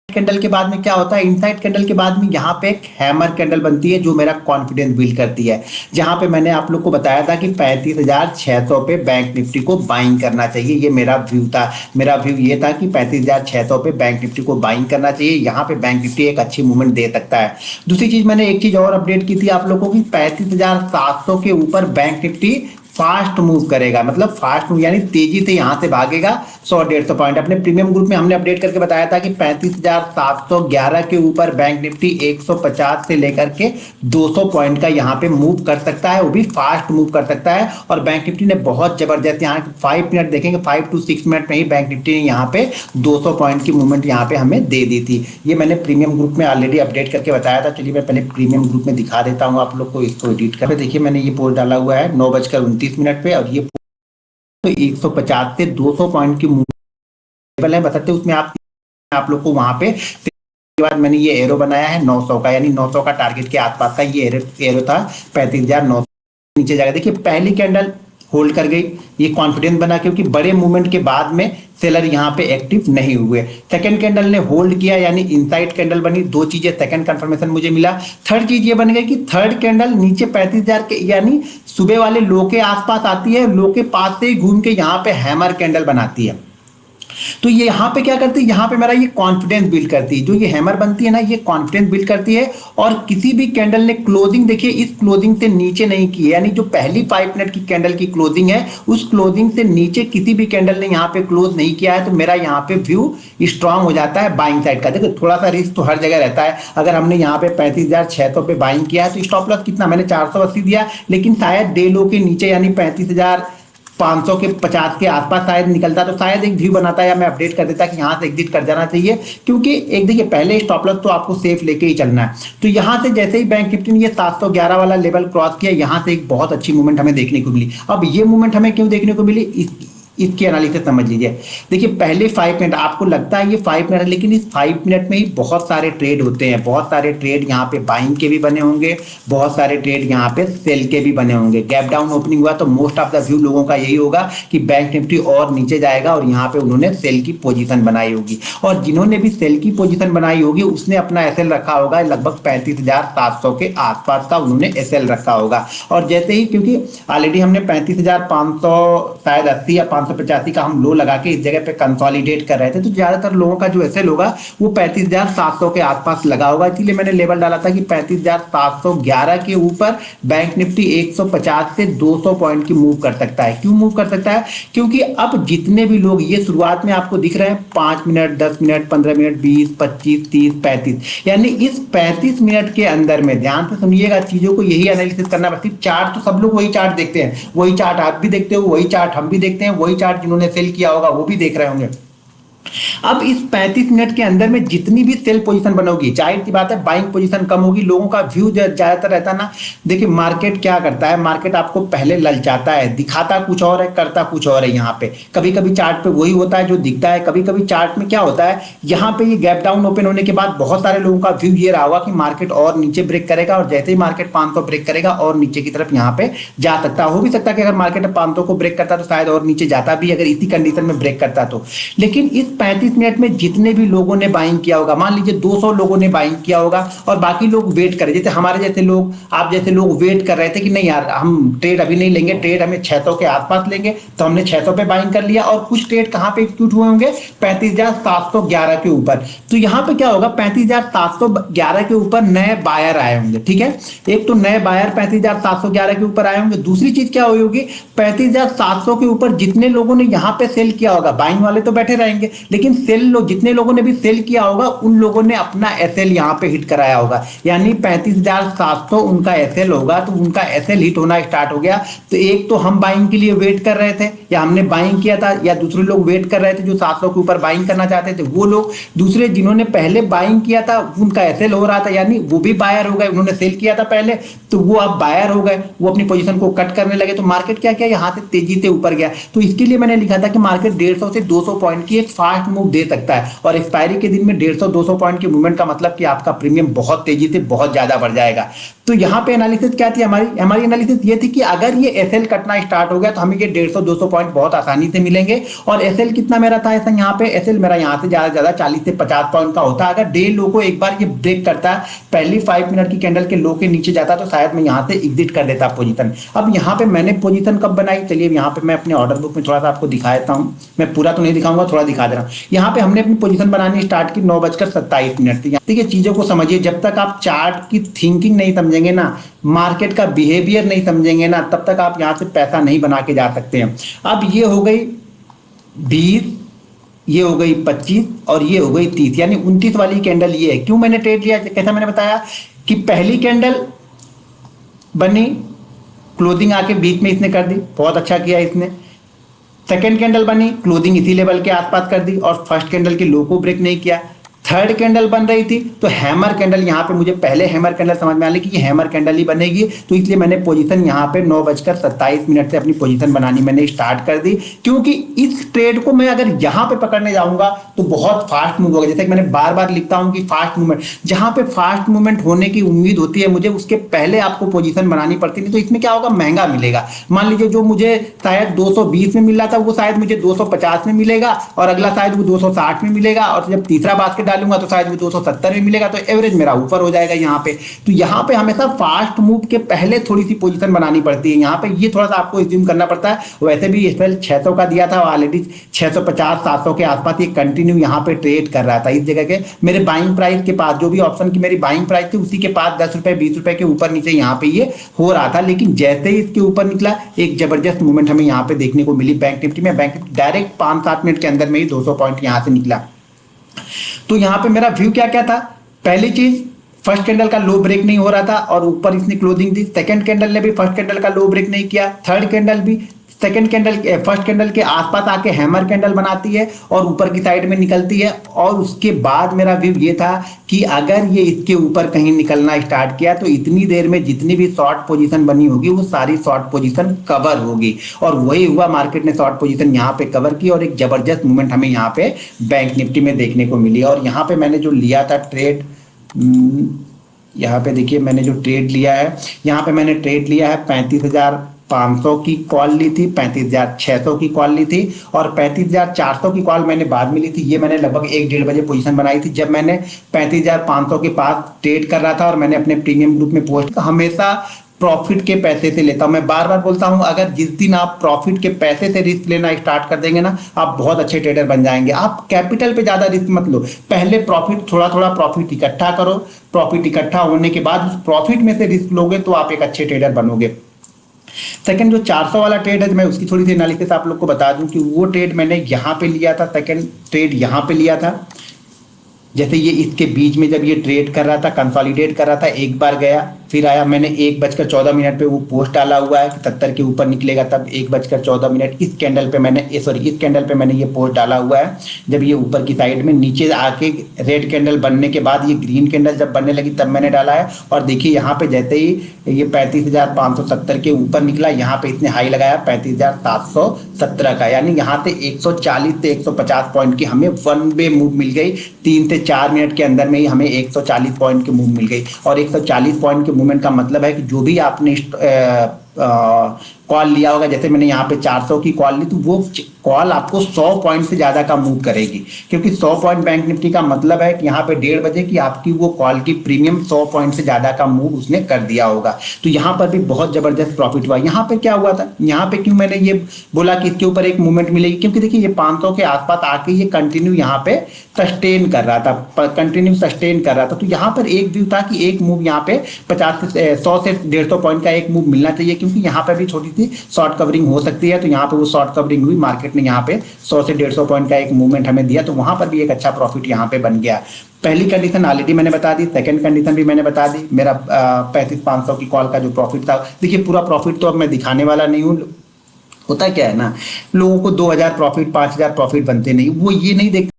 Candle के बाद में क्या होता है, इनसाइड कैंडल के बाद में यहाँ पे एक हैमर कैंडल बनती है जो मेरा कॉन्फिडेंस बिल्ड करती है। जहां पे मैंने आप लोग को बताया था कि 35,600 पे बैंक निफ्टी को बाइंग करना चाहिए। ये मेरा व्यू था, मेरा व्यू ये था कि 35,600 पे बैंक निफ्टी को बाइंग करना चाहिए। यहाँ पे बैंक निफ्टी एक अच्छी मूवमेंट दे सकता है। दूसरी चीज, मैंने एक चीज और अपडेट की थी आप लोगों की, 35,700 के ऊपर बैंक निफ्टी फास्ट मूव करेगा, मतलब फास्ट मूव यानी तेजी से यहां से भागेगा 100-150 पॉइंट। अपने प्रीमियम ग्रुप में हमने अपडेट करके बताया था कि 35,711 के ऊपर बैंक निफ्टी 150 से लेकर के 200 पॉइंट का यहां पे मूव कर सकता है, वो भी फास्ट मूव कर सकता है। और बैंक निफ्टी ने बहुत जबरदस्त यहाँ 5 मिनट देखेंगे, 5 to 6 मिनट में ही बैंक निफ्टी ने यहाँ पे 200 पॉइंट की मूवमेंट यहाँ पे हमें दे दी थी। ये मैंने प्रीमियम ग्रुप में ऑलरेडी अपडेट करके बताया था। चलिए मैं पहले प्रीमियम ग्रुप में दिखा देता हूँ आप लोग को, इसको एडिट कर। देखिए मैंने ये पोस्ट डाला हुआ है 9:29 मिनट पे, और ये तो 150 से 200 पॉइंट की मूवमेंट है बताते, उसमें आप लोग को वहां पे के बाद मैंने ये एरो बनाया है 900 का, यानी 900 का टारगेट के आसपास का ये एरो था। 35,900 नीचे जाएगा। देखिए पहली कैंडल होल्ड कर गई, ये कॉन्फिडेंस बना क्योंकि बड़े मूवमेंट के बाद में सेलर यहाँ पे एक्टिव नहीं हुए। सेकंड कैंडल ने होल्ड किया यानी इनसाइड कैंडल बनी। दो चीजें सेकंड कंफर्मेशन मुझे मिला। थर्ड चीज ये बन गई कि थर्ड कैंडल नीचे 35,000 के यानी सुबह वाले लो के आसपास आती है, लो के पास से ही घूम के यहाँ पे हैमर कैंडल बनाती है। तो ये यहाँ पे क्या करती है, यहाँ पे मेरा ये कॉन्फिडेंस बिल्ड करती है। जो ये हैमर बनती है ना, ये कॉन्फिडेंस बिल्ड करती है। और किसी भी कैंडल ने क्लोजिंग देखिए इस क्लोजिंग से नीचे नहीं की है, यानी जो पहली 5 मिनट की कैंडल की क्लोजिंग है उस क्लोजिंग से नीचे किसी भी कैंडल ने यहाँ पे क्लोज नहीं किया है। तो मेरा यहाँ पे व्यू स्ट्रांग हो जाता है बाइंग साइड का। देखो थोड़ा सा रिस्क तो हर जगह रहता है। अगर हमने यहाँ पे 35,600 पे बाइंग किया है तो स्टॉप लॉस कितना, मैंने 480 दिया, लेकिन शायद डे लो के नीचे यानी 35,500 के 50 के आसपास शायद निकलता तो शायद एक व्यू बनाता या मैं अपडेट कर देता कि यहां से एग्जिट कर जाना चाहिए। क्योंकि एक देखिए पहले स्टॉप लॉस तो आपको सेफ लेके ही चलना है। तो यहां से जैसे ही बैंक निफ्टी ने ये 711 वाला लेवल क्रॉस किया, यहां से एक बहुत अच्छी मूवमेंट हमें देखने को मिली। अब ये मूवमेंट हमें क्यों देखने को मिली, इसकी एनालिसिस समझ लीजिए। देखिए पहले 5 मिनट आपको लगता है ये 5 मिनट है, लेकिन इस 5 मिनट में ही बहुत सारे ट्रेड होते हैं। बहुत सारे ट्रेड यहाँ पे बाइंग के भी बने होंगे, बहुत सारे ट्रेड यहाँ पे सेल के भी बने होंगे। गैप डाउन ओपनिंग हुआ तो मोस्ट ऑफ द व्यू लोगों का यही होगा कि बैंक निफ्टी और नीचे जाएगा और यहाँ पे उन्होंने सेल की पोजीशन बनाई होगी। और जिन्होंने भी सेल की पोजीशन बनाई होगी उसने अपना एसएल रखा होगा लगभग 35,700 के आसपास का उन्होंने एसएल रखा होगा। और जैसे ही क्योंकि ऑलरेडी हमने 35,500 शायद 80 या 585 का हम लो लगा के इस जगह पे कंसोलिडेट कर रहे थे, तो ज्यादातर लोगों का जो एसएल होगा वो 35,700 के आसपास लगा होगा। इसलिए मैंने लेवल डाला था कि 35,711 के ऊपर बैंक निफ्टी 150 से 200 पॉइंट की मूव कर सकता है। क्यों मूव कर सकता है, क्योंकि अब जितने भी लोग ये शुरुआत में आपको दिख रहे हैं 5 मिनट 10 मिनट 15 मिनट 20 25 30 35, यानी इस 35 मिनट के अंदर में ध्यान से सुनिएगा चीजों को, यही एनालिसिस करना पड़ती है। चार्ट तो सब लोग वही चार्ट देखते हैं, वही चार्ट आप भी देखते हो, वही चार्ट हम भी देखते हैं, वही चार्ट जिन्होंने सेल किया होगा वो भी देख रहे होंगे। अब इस 35 मिनट के अंदर में जितनी भी सेल पोजीशन बनोगी, जाहिर सी बात है बाइंग पोजीशन कम होगी। लोगों का व्यू ज्यादातर रहता है ना, देखिए मार्केट क्या करता है, मार्केट आपको पहले ललचाता है, दिखाता कुछ और है करता कुछ और है। यहाँ पे कभी कभी चार्ट पे वही होता है जो दिखता है, कभी कभी चार्ट में क्या होता है, यहाँ पे ये गैप डाउन ओपन होने के बाद बहुत सारे लोगों का व्यू ये रहा होगा कि मार्केट और नीचे ब्रेक करेगा, और जैसे ही मार्केट 500 ब्रेक करेगा और नीचे की तरफ यहाँ पे जा सकता हो भी सकता है कि अगर मार्केट 500 को ब्रेक करता तो शायद और नीचे जाता भी अगर इसी कंडीशन में ब्रेक करता तो। लेकिन इस 35 मिनट में जितने भी लोगों ने बाइंग किया होगा, मान लीजिए 200 लोगों ने बाइंग किया होगा और बाकी लोग वेट कर, जैसे हमारे जैसे लोग, आप जैसे लोग वेट कर रहे थे कि नहीं यार हम ट्रेड अभी नहीं लेंगे, ट्रेड हमें 600 के आसपास लेंगे, तो हमने 600 पे बाइंग कर लिया। और कुछ ट्रेड कहां पे एग्जीक्यूट हुए होंगे, 35,711 के ऊपर। तो यहां पे क्या होगा, 35,711 के ऊपर नए बायर आए होंगे। ठीक है, एक तो नए बायर 35,711 के ऊपर आए होंगे। दूसरी चीज क्या हुई होगी, 35,700 के ऊपर जितने लोगों ने यहां पे सेल किया होगा, बाइंग वाले तो बैठे रहेंगे, लेकिन सेल जितने लोगों ने भी सेल किया होगा उन लोगों ने अपना एसएल यहां पे हिट कराया होगा, यानी 35,700 उनका एसएल होगा। तो उनका एसएल हिट होना स्टार्ट हो गया। तो एक तो हम बाइंग के लिए वेट कर रहे थे या हमने बाइंग किया था, या दूसरे लोग वेट कर रहे थे जो 700 के ऊपर बाइंग करना चाहते थे वो लोग, दूसरे जिन्होंने पहले बाइंग किया था उनका एसएल हो रहा था, यानी वो भी बायर हो गए, उन्होंने सेल किया था पहले तो वो अब बायर हो गए, वो अपनी पोजीशन को कट करने लगे। तो मार्केट क्या किया, यहां से तेजी से ऊपर गया। तो इसके लिए मैंने लिखा था कि मार्केट 150 से 200 पॉइंट की एक फास्ट मूव दे सकता है, और एक्सपायरी के दिन में 150-200 पॉइंट की मूवमेंट का मतलब कि आपका प्रीमियम बहुत तेजी से बहुत ज्यादा बढ़ जाएगा। तो यहाँ पे एनालिसिस क्या थी हमारी हमारी एनालिसिस ये थी कि अगर ये एसएल कटना स्टार्ट हो गया तो हमें ये 150-200 पॉइंट बहुत आसानी से मिलेंगे। और एसएल कितना मेरा था ऐसा, यहाँ पे एसएल मेरा यहाँ से ज्यादा ज्यादा 40 से 50 पॉइंट का होता है। अगर डे लो को एक बार ये ब्रेक करता है, पहली 5 मिनट की कैंडल के लो के नीचे जाता तो शायद मैं यहाँ से एग्जिट कर देता पोजीशन। अब यहाँ पे मैंने पोजीशन कब बनाई, चलिए यहाँ पे मैं अपने ऑर्डर बुक में थोड़ा सा आपको दिखा देता हूँ। मैं पूरा तो नहीं दिखाऊंगा, थोड़ा दिखा दे रहा हूँ। यहाँ पे हमने अपनी पोजीशन बनानी स्टार्ट की 9:27 थी। ठीक है, चीजों को समझिए, जब तक आप चार्ट की थिंकिंग नहीं समझेंगे ना, मार्केट का बिहेवियर नहीं समझेंगे ना, तब तक आप यहाँ से पैसा नहीं बना के जा सकते हैं। अब ये हो गई 20, ये हो गई 25 और ये हो गई 30, यानी 29 वाली कैंडल ये है। क्यों मैंने ट्रेड लिया, कैसा मैंने बताया कि पहली कैंडल बनी, क्लोजिंग आके बीच में इसने कर दी, बहुत अच्छा किया इसने। सेकेंड कैंडल बनी, क्लोजिंग इसी लेवल के आसपास कर दी और फर्स्ट कैंडल के लो को ब्रेक नहीं किया। थर्ड कैंडल बन रही थी तो हैमर कैंडल, यहाँ पे मुझे पहले हैमर कैंडल समझ में आ रही कि ये हैमर कैंडल ही बनेगी, तो इसलिए मैंने पोजीशन यहाँ पे 9:27 से अपनी पोजीशन बनानी मैंने स्टार्ट कर दी। क्योंकि इस ट्रेड को मैं अगर यहाँ पे पकड़ने जाऊंगा तो बहुत फास्ट मूव होगा। जैसे कि मैंने बार बार लिखता हूँ कि फास्ट मूवमेंट, जहाँ पे फास्ट मूवमेंट होने की उम्मीद होती है मुझे, उसके पहले आपको पोजीशन बनानी पड़ती है। तो इसमें क्या होगा, महंगा मिलेगा। मान लीजिए जो मुझे शायद 220 में मिल रहा था वो शायद मुझे 250 में मिलेगा, और अगला शायद वो 260 में मिलेगा, और जब तीसरा बास्केट डालूंगा तो शायद वो 270 में मिलेगा, तो एवरेज मेरा ऊपर हो जाएगा यहाँ पे। तो यहाँ पे हमेशा फास्ट मूव के पहले थोड़ी सी पोजीशन बनानी पड़ती है। यहाँ पे ये थोड़ा सा आपको एज्यूम करना पड़ता है। वैसे भी एसएल 600 का दिया था, ऑलरेडी 650-700 के आसपास ये कंटिन्यू यहाँ पे ट्रेड कर रहा था। इस जगह के मेरे बाइंग प्राइस के पास, जो भी ऑप्शन की मेरी बाइंग प्राइस थी उसी के पास 10 रुपए 20 रुपए के ऊपर नीचे यहाँ पे ये हो रहा था। लेकिन जैसे ही इसके ऊपर निकला, एक जबरदस्त मूवमेंट हमें यहाँ पे देखने को मिली बैंक निफ्टी में। बैंक निफ्टी डायरेक्ट 5-7 मिनट के अंदर में ही 200 पॉइंट यहाँ से निकला। तो यहां पे मेरा व्यू क्या क्या था, पहली चीज फर्स्ट कैंडल का लो ब्रेक नहीं हो रहा था और ऊपर इसने क्लोजिंग दी। सेकंड कैंडल ने भी फर्स्ट कैंडल का लो ब्रेक नहीं किया। थर्ड कैंडल भी सेकंड कैंडल फर्स्ट कैंडल के आसपास आके हैमर कैंडल बनाती है और ऊपर की साइड में निकलती है। और उसके बाद मेरा व्यू ये था कि अगर ये इसके ऊपर कहीं निकलना स्टार्ट किया तो इतनी देर में जितनी भी शॉर्ट पोजीशन बनी होगी वो सारी शॉर्ट पोजीशन कवर होगी। और वही हुआ, मार्केट ने शॉर्ट पोजीशन यहाँ पे कवर की और एक जबरदस्त मूवमेंट हमें यहाँ पे बैंक निफ्टी में देखने को मिली। और यहाँ पे मैंने जो लिया था ट्रेड, यहाँ पे देखिए मैंने जो ट्रेड लिया है, यहाँ पे मैंने ट्रेड लिया है 35,500 की कॉल ली थी, 35,600 की कॉल ली थी और 35,400 की कॉल मैंने बाद में ली थी। ये मैंने लगभग 1-1:30 बजे पोजीशन बनाई थी, जब मैंने 35,500 के पास ट्रेड कर रहा था। और मैंने अपने प्रीमियम ग्रुप में पोस्ट, हमेशा प्रॉफिट के पैसे से लेता हूं। मैं बार बार बोलता हूं, अगर जिस दिन आप प्रॉफिट के पैसे से रिस्क लेना स्टार्ट कर देंगे ना, आप बहुत अच्छे ट्रेडर बन जाएंगे। आप कैपिटल पे ज्यादा रिस्क मत लो, पहले प्रॉफिट थोड़ा थोड़ा प्रॉफिट इकट्ठा करो। प्रॉफिट इकट्ठा होने के बाद उस प्रॉफिट में से रिस्क लोगे तो आप एक अच्छे ट्रेडर बनोगे। सेकंड जो 400 वाला ट्रेड है, मैं उसकी थोड़ी सी एनालिसिस आप लोग को बता दूं कि वो ट्रेड मैंने यहाँ पे लिया था, सेकंड ट्रेड यहाँ पे लिया था। जैसे ये इसके बीच में जब ये ट्रेड कर रहा था, कंसोलिडेट कर रहा था, एक बार गया फिर आया। मैंने 1:14 पे वो पोस्ट डाला हुआ है कि 70 के ऊपर निकलेगा, तब 1:14 इस कैंडल पे मैंने इस कैंडल पे मैंने ये पोस्ट डाला हुआ है। जब ये ऊपर की साइड में नीचे आके रेड कैंडल बनने के बाद ये ग्रीन कैंडल जब बनने लगी तब मैंने डाला है। और देखिए यहाँ पे जैसे ही ये 35,570 के ऊपर निकला, यहाँ पे इसने हाई लगाया 35,717 का, यानी यहाँ से 140 से 150 पॉइंट की हमें वन वे मूव मिल गई। 3 से 4 मिनट के अंदर में ही हमें 140 पॉइंट की मूव मिल गई। और 140 पॉइंट के मूवमेंट का मतलब है कि जो भी आपने कॉल लिया होगा, जैसे मैंने यहाँ पे 400 की कॉल ली, तो वो कॉल आपको 100 पॉइंट से ज्यादा का मूव करेगी। क्योंकि 100 पॉइंट बैंक निफ्टी का मतलब है कि यहाँ पे 1:30 बजे की आपकी वो कॉल की प्रीमियम 100 पॉइंट से ज्यादा का मूव उसने कर दिया होगा। तो यहाँ पर भी बहुत जबरदस्त प्रॉफिट हुआ। यहाँ पे क्या हुआ था, यहाँ पे क्यों मैंने ये बोला कि इसके ऊपर एक मूवमेंट मिलेगी, क्योंकि देखिए ये 500 के आसपास आके ये कंटिन्यू यहाँ पे सस्टेन कर रहा था, कंटिन्यू सस्टेन कर रहा था। तो यहाँ पर एक व्यू था कि एक मूव यहाँ पे 100 से 150 पॉइंट का एक मूव मिलना चाहिए, क्योंकि यहाँ पे भी थोड़ी सी शॉर्ट कवरिंग हो सकती है। तो यहाँ पे वो शॉर्ट कवरिंग हुई, मार्केट ने यहाँ पे 100 से 150 पॉइंट का एक मूवमेंट हमें दिया, तो वहां पर भी एक अच्छा प्रॉफिट यहाँ पे बन गया। पहली कंडीशन ऑलरेडी मैंने बता दी, सेकंड कंडीशन भी मैंने बता दी। मेरा 35,500 की कॉल का जो प्रॉफिट था, देखिए पूरा प्रॉफिट तो अब मैं दिखाने वाला नहीं हूँ। होता क्या है ना, लोगों को 2,000 प्रॉफिट 5,000 प्रॉफिट बनते नहीं, वो ये नहीं देखते